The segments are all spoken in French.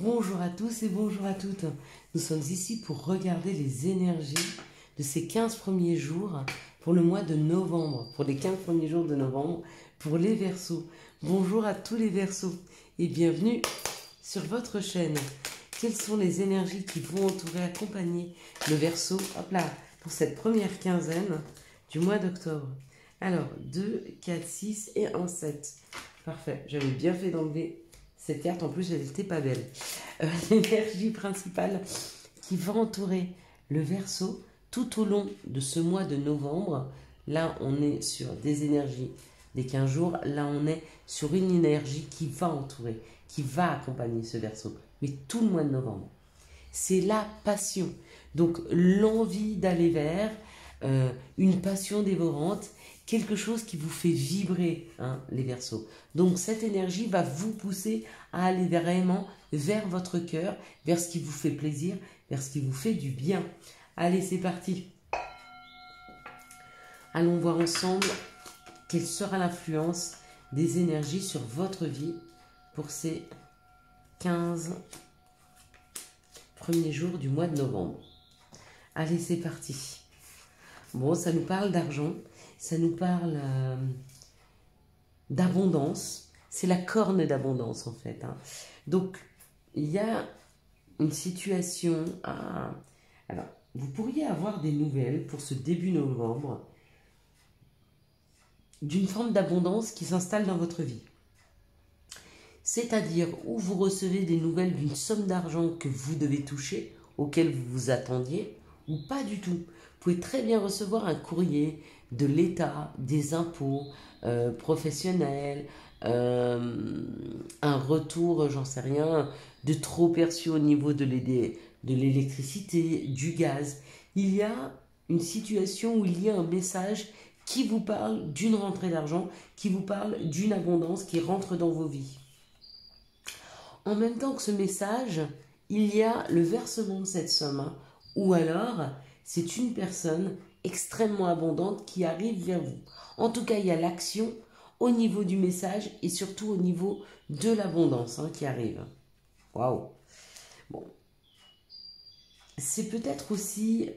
Bonjour à tous et bonjour à toutes. Nous sommes ici pour regarder les énergies de ces 15 premiers jours pour le mois de novembre, pour les 15 premiers jours de novembre, pour les Verseaux. Bonjour à tous les Verseaux et bienvenue sur votre chaîne. Quelles sont les énergies qui vont entourer, accompagner le Verseau, hop là, pour cette première quinzaine du mois d'octobre? Alors, 2, 4, 6 et 1, 7. Parfait, j'avais bien fait d'enlever cette carte, en plus elle n'était pas belle. L'énergie principale qui va entourer le Verseau tout au long de ce mois de novembre. Là on est sur des énergies des 15 jours, là on est sur une énergie qui va entourer, qui va accompagner ce Verseau, mais tout le mois de novembre. C'est la passion, donc l'envie d'aller vers, une passion dévorante, quelque chose qui vous fait vibrer, hein, les Verseaux. Donc cette énergie va vous pousser à aller vraiment vers votre cœur, vers ce qui vous fait plaisir, vers ce qui vous fait du bien. Allez, c'est parti. Allons voir ensemble quelle sera l'influence des énergies sur votre vie pour ces 15 premiers jours du mois de novembre. Allez, c'est parti. Bon, ça nous parle d'argent, ça nous parle d'abondance. C'est la corne d'abondance en fait, hein. Donc, il y a une situation à... Alors, vous pourriez avoir des nouvelles pour ce début novembre d'une forme d'abondance qui s'installe dans votre vie. C'est-à-dire où vous recevez des nouvelles d'une somme d'argent que vous devez toucher, auquel vous vous attendiez, ou pas du tout. Vous pouvez très bien recevoir un courrier de l'État, des impôts professionnels, un retour, j'en sais rien, de trop perçu au niveau de l'électricité, du gaz. Il y a une situation où il y a un message qui vous parle d'une rentrée d'argent, qui vous parle d'une abondance qui rentre dans vos vies. En même temps que ce message, il y a le versement de cette somme, hein, ou alors c'est une personne extrêmement abondante qui arrive vers vous. En tout cas, il y a l'action au niveau du message et surtout au niveau de l'abondance, hein, qui arrive. Waouh! Bon. C'est peut-être aussi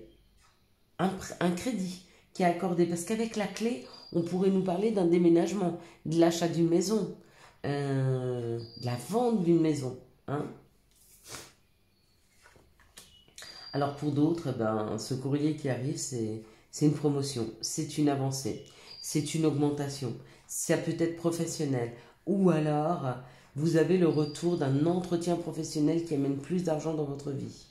un crédit qui est accordé, parce qu'avec la clé, on pourrait nous parler d'un déménagement, de l'achat d'une maison, de la vente d'une maison, hein. Alors pour d'autres, ben, ce courrier qui arrive, c'est une promotion, c'est une avancée, c'est une augmentation, ça peut être professionnel, ou alors vous avez le retour d'un entretien professionnel qui amène plus d'argent dans votre vie,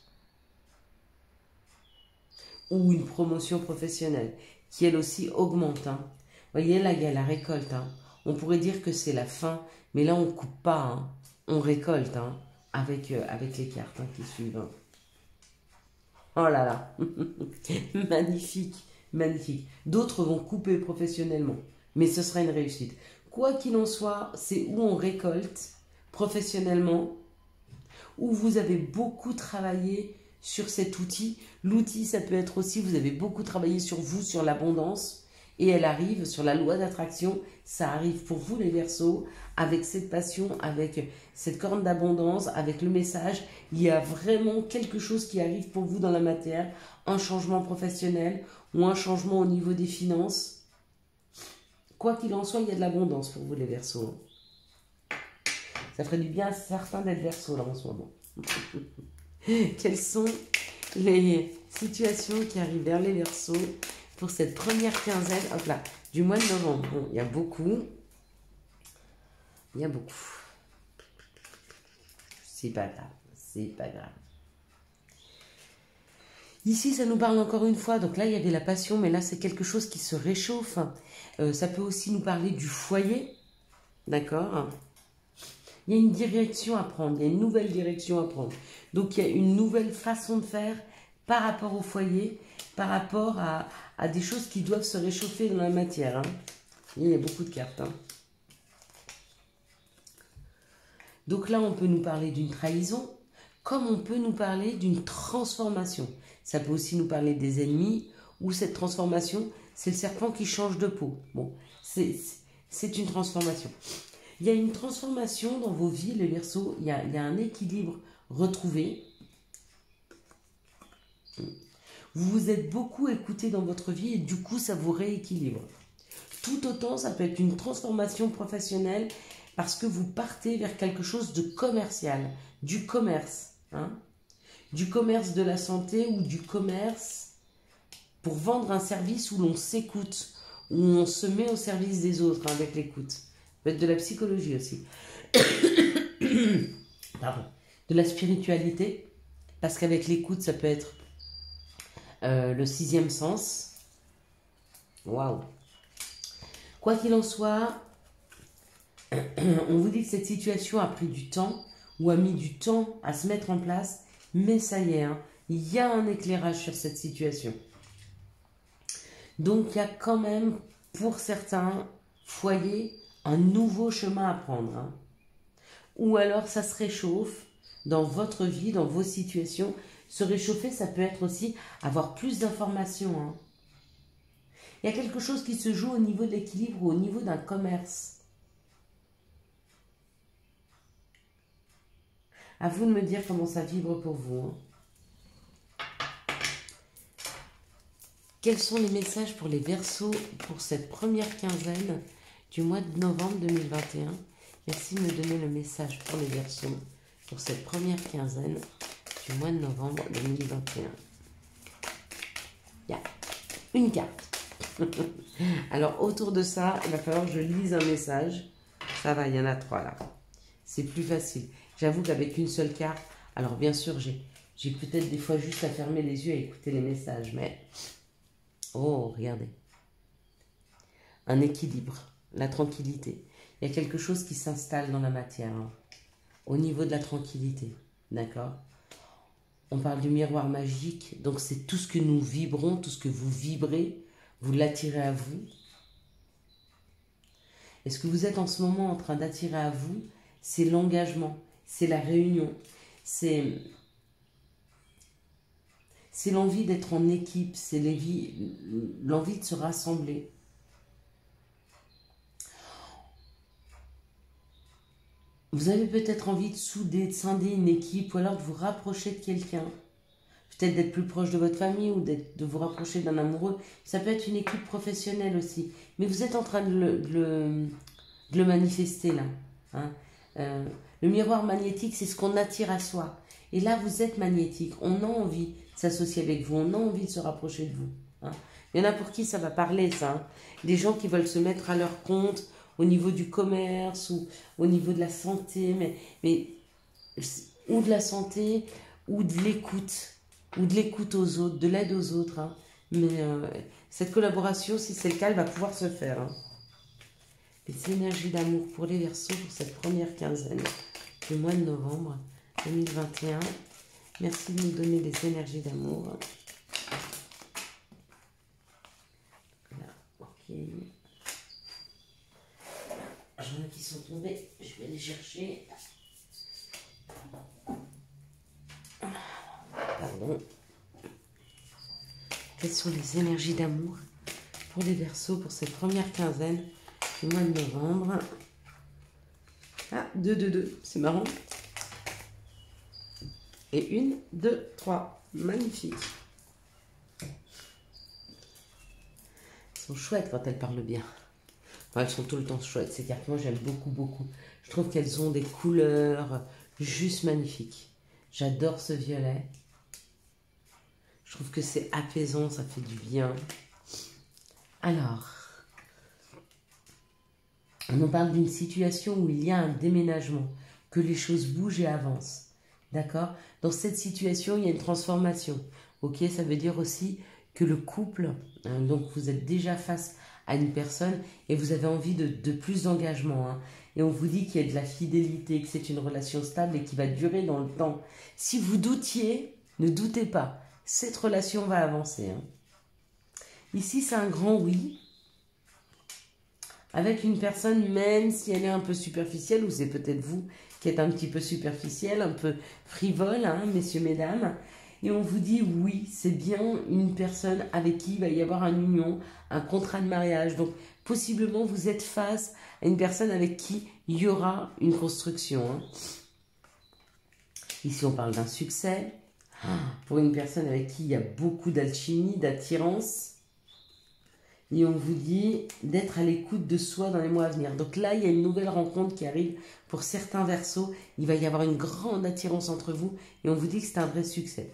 ou une promotion professionnelle qui elle aussi augmente, hein. Vous voyez, là il y a la récolte, hein. On pourrait dire que c'est la fin, mais là on ne coupe pas, hein. On récolte, hein, avec les cartes, hein, qui suivent, hein. Oh là là, magnifique, magnifique. D'autres vont couper professionnellement, mais ce sera une réussite. Quoi qu'il en soit, c'est où on récolte professionnellement, où vous avez beaucoup travaillé sur cet outil. L'outil, ça peut être aussi, vous avez beaucoup travaillé sur vous, sur l'abondance, et elle arrive sur la loi d'attraction. Ça arrive pour vous les Verseaux, avec cette passion, avec cette corne d'abondance, avec le message. Il y a vraiment quelque chose qui arrive pour vous dans la matière, un changement professionnel ou un changement au niveau des finances. Quoi qu'il en soit, il y a de l'abondance pour vous les Verseaux. Ça ferait du bien à certains d'être Verseaux là en ce moment. Quelles sont les situations qui arrivent vers les Verseaux pour cette première quinzaine, hop là, du mois de novembre? Bon, il y a beaucoup. Il y a beaucoup. C'est pas grave, c'est pas grave. Ici, ça nous parle encore une fois, donc là, il y avait la passion, mais là, c'est quelque chose qui se réchauffe. Ça peut aussi nous parler du foyer, d'accord? Il y a une direction à prendre, il y a une nouvelle direction à prendre. Donc, il y a une nouvelle façon de faire par rapport au foyer, par rapport à des choses qui doivent se réchauffer dans la matière, hein. Il y a beaucoup de cartes, hein. Donc là, on peut nous parler d'une trahison, comme on peut nous parler d'une transformation. Ça peut aussi nous parler des ennemis, ou cette transformation, c'est le serpent qui change de peau. Bon, c'est une transformation. Il y a une transformation dans vos vies, les Verseaux. Il y a un équilibre retrouvé. Vous vous êtes beaucoup écouté dans votre vie et du coup, ça vous rééquilibre. Tout autant, ça peut être une transformation professionnelle parce que vous partez vers quelque chose de commercial, du commerce. Hein, du commerce de la santé ou du commerce pour vendre un service où l'on s'écoute, où on se met au service des autres hein, avec l'écoute. Ça peut être de la psychologie aussi. Pardon. De la spiritualité, parce qu'avec l'écoute, ça peut être le sixième sens. Waouh! Quoi qu'il en soit, on vous dit que cette situation a pris du temps ou a mis du temps à se mettre en place, mais ça y est, hein, il y a un éclairage sur cette situation. Donc, il y a quand même, pour certains foyers, un nouveau chemin à prendre. Hein. Ou alors, ça se réchauffe dans votre vie, dans vos situations. Se réchauffer, ça peut être aussi avoir plus d'informations. Hein. Il y a quelque chose qui se joue au niveau de l'équilibre ou au niveau d'un commerce. À vous de me dire comment ça vibre pour vous. Hein. Quels sont les messages pour les Verseaux pour cette première quinzaine du mois de novembre 2021? Merci de me donner le message pour les Verseaux pour cette première quinzaine du mois de novembre 2021. Il y a une carte. Alors, autour de ça, il va falloir que je lise un message. Ça va, il y en a 3 là. C'est plus facile. J'avoue qu'avec une seule carte, alors bien sûr, j'ai peut-être des fois juste à fermer les yeux et écouter les messages, mais... Oh, regardez. Un équilibre, la tranquillité. Il y a quelque chose qui s'installe dans la matière, hein, au niveau de la tranquillité, d'accord? On parle du miroir magique, donc c'est tout ce que nous vibrons, tout ce que vous vibrez, vous l'attirez à vous. Et ce que vous êtes en ce moment en train d'attirer à vous, c'est l'engagement, c'est la réunion, c'est l'envie d'être en équipe, c'est l'envie de se rassembler. Vous avez peut-être envie de souder, de scinder une équipe ou alors de vous rapprocher de quelqu'un. Peut-être d'être plus proche de votre famille ou de vous rapprocher d'un amoureux. Ça peut être une équipe professionnelle aussi. Mais vous êtes en train de le manifester là. Hein. Le miroir magnétique, c'est ce qu'on attire à soi. Et là, vous êtes magnétique. On a envie de s'associer avec vous. On a envie de se rapprocher de vous. Hein. Il y en a pour qui ça va parler, ça. Hein. Des gens qui veulent se mettre à leur compte au niveau du commerce ou au niveau de la santé, ou de la santé, ou de l'écoute aux autres, de l'aide aux autres. Hein. Mais cette collaboration, si c'est le cas, elle va pouvoir se faire. Hein. Les énergies d'amour pour les Verseaux pour cette première quinzaine du mois de novembre 2021. Merci de nous donner des énergies d'amour. Voilà, ok. J'en ai qui sont tombés, je vais les chercher. Pardon. Quelles sont les énergies d'amour pour les Verseaux pour cette première quinzaine du mois de novembre? Ah, 2, 2, 2, c'est marrant. Et 1, 2, 3, magnifique. Elles sont chouettes quand elles parlent bien. Enfin, elles sont tout le temps chouettes, ces cartes. Moi, j'aime beaucoup, beaucoup. Je trouve qu'elles ont des couleurs juste magnifiques. J'adore ce violet. Je trouve que c'est apaisant, ça fait du bien. Alors, on en parle d'une situation où il y a un déménagement, que les choses bougent et avancent. D'accord? Dans cette situation, il y a une transformation. Ok? Ça veut dire aussi que le couple, hein, donc vous êtes déjà face à une personne et vous avez envie de plus d'engagement. Hein. Et on vous dit qu'il y a de la fidélité, que c'est une relation stable et qui va durer dans le temps. Si vous doutiez, ne doutez pas. Cette relation va avancer. Hein. Ici, c'est un grand oui. Avec une personne, même si elle est un peu superficielle, ou c'est peut-être vous qui êtes un petit peu superficiel, un peu frivole, hein, messieurs, mesdames. Et on vous dit oui, c'est bien une personne avec qui il va y avoir une union, un contrat de mariage. Donc possiblement vous êtes face à une personne avec qui il y aura une construction. Hein. Ici on parle d'un succès. Pour une personne avec qui il y a beaucoup d'alchimie, d'attirance. Et on vous dit d'être à l'écoute de soi dans les mois à venir. Donc là, il y a une nouvelle rencontre qui arrive pour certains Verseaux. Il va y avoir une grande attirance entre vous et on vous dit que c'est un vrai succès.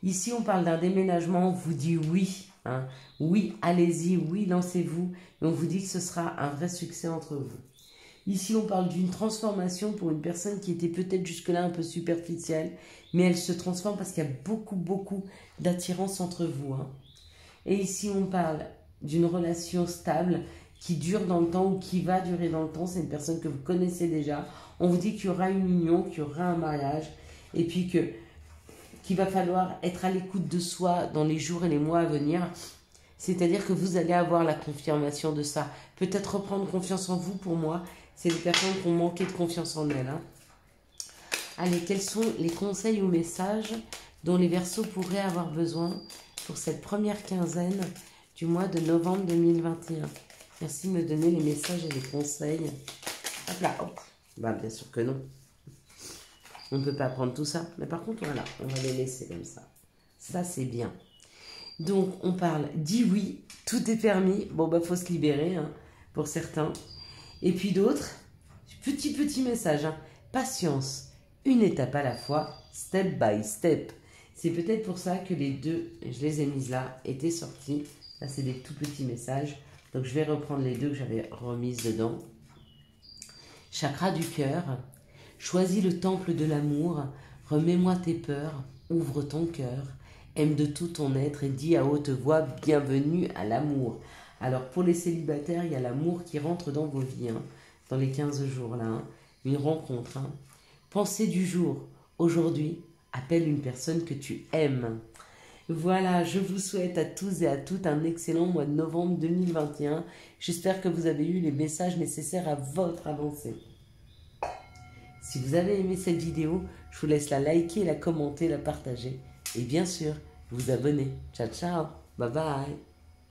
Ici, on parle d'un déménagement. On vous dit oui. Hein. Oui, allez-y. Oui, lancez-vous. Et on vous dit que ce sera un vrai succès entre vous. Ici, on parle d'une transformation pour une personne qui était peut-être jusque-là un peu superficielle, mais elle se transforme parce qu'il y a beaucoup d'attirance entre vous. Hein. Et ici, on parle d'une relation stable qui dure dans le temps ou qui va durer dans le temps. C'est une personne que vous connaissez déjà. On vous dit qu'il y aura une union, qu'il y aura un mariage, et puis qu'il va falloir être à l'écoute de soi dans les jours et les mois à venir. C'est-à-dire que vous allez avoir la confirmation de ça. Peut-être reprendre confiance en vous pour moi. C'est les personnes qui ont manqué de confiance en elles. Hein. Allez, quels sont les conseils ou messages dont les Verseaux pourraient avoir besoin pour cette première quinzaine du mois de novembre 2021? Merci de me donner les messages et les conseils. Hop là, hop. Bah, bien sûr que non. On ne peut pas prendre tout ça. Mais par contre, voilà, on va les laisser comme ça. Ça, c'est bien. Donc, on parle, dis oui, tout est permis. Bon, bah, faut se libérer, hein, pour certains. Et puis d'autres, petit message, hein, patience, une étape à la fois, step by step. C'est peut-être pour ça que les deux, je les ai mises là, étaient sortis. Là, c'est des tout petits messages. Donc, je vais reprendre les deux que j'avais remises dedans. Chakra du cœur, choisis le temple de l'amour, remets-moi tes peurs, ouvre ton cœur, aime de tout ton être et dis à haute voix, bienvenue à l'amour. Alors, pour les célibataires, il y a l'amour qui rentre dans vos vies, hein, dans les 15 jours, là, hein, une rencontre. Hein. Pensée du jour, aujourd'hui, appelle une personne que tu aimes. Voilà, je vous souhaite à tous et à toutes un excellent mois de novembre 2021. J'espère que vous avez eu les messages nécessaires à votre avancée. Si vous avez aimé cette vidéo, je vous laisse la liker, la commenter, la partager. Et bien sûr, vous abonner. Ciao, ciao. Bye bye.